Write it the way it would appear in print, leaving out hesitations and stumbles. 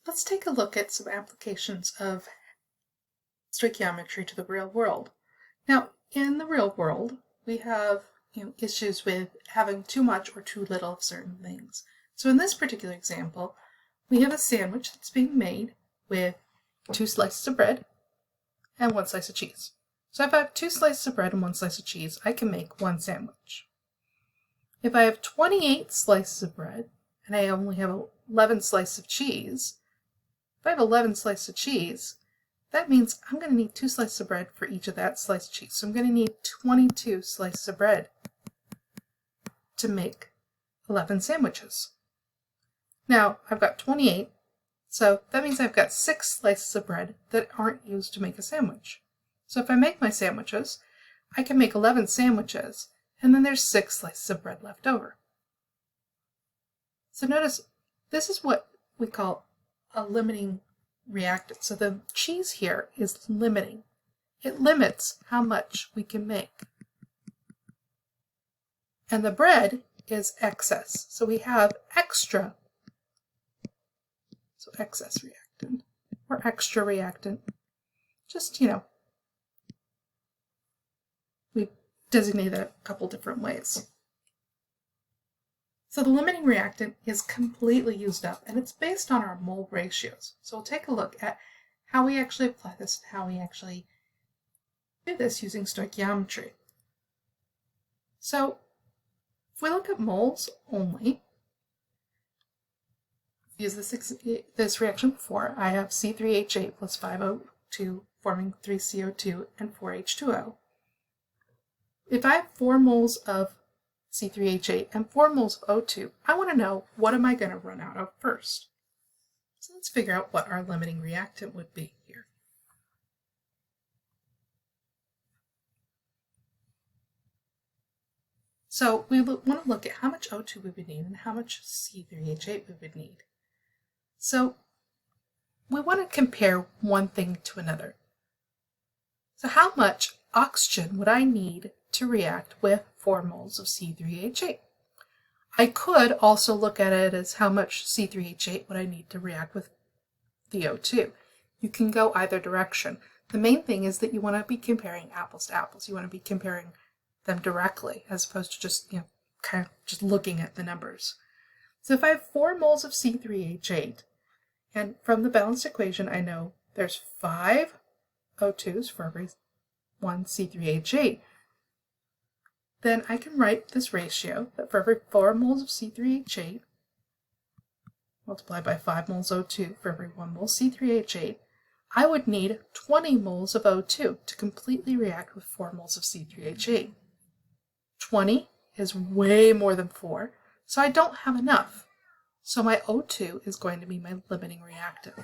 Let's take a look at some applications of stoichiometry to the real world. Now, in the real world, we have issues with having too much or too little of certain things. So in this particular example, we have a sandwich that's being made with 2 slices of bread and 1 slice of cheese. So if I have 2 slices of bread and 1 slice of cheese, I can make 1 sandwich. If I have 28 slices of bread and I only have 11 slices of cheese, if I have 11 slices of cheese, that means I'm going to need 2 slices of bread for each of that slice of cheese. So I'm going to need 22 slices of bread to make 11 sandwiches. Now, I've got 28, so that means I've got 6 slices of bread that aren't used to make a sandwich. So if I make my sandwiches, I can make 11 sandwiches, and then there's 6 slices of bread left over. So notice, this is what we call a limiting reactant. So the cheese here is limiting. It limits how much we can make. And the bread is excess. So we have extra. So excess reactant or extra reactant. Just, we designate it a couple different ways. So the limiting reactant is completely used up, and it's based on our mole ratios. So we'll take a look at how we actually apply this and how we actually do this using stoichiometry. So if we look at moles only, use this reaction before, I have C3H8 plus 5O2 forming 3CO2 and 4H2O. If I have 4 moles of C3H8 and 4 moles of O2, I want to know what am I going to run out of first. So let's figure out what our limiting reactant would be here. So we want to look at how much O2 we would need and how much C3H8 we would need. So we want to compare one thing to another. So how much oxygen would I need to react with 4 moles of C3H8? I could also look at it as how much C3H8 would I need to react with the O2. You can go either direction. The main thing is that you want to be comparing apples to apples. You want to be comparing them directly as opposed to just, kind of just looking at the numbers. So if I have 4 moles of C3H8, and from the balanced equation I know there's 5 O2s for every 1 C3H8, then I can write this ratio that for every 4 moles of C3H8 multiplied by 5 moles O2 for every 1 mole C3H8, I would need 20 moles of O2 to completely react with 4 moles of C3H8. 20 is way more than 4, so I don't have enough. So my O2 is going to be my limiting reactant.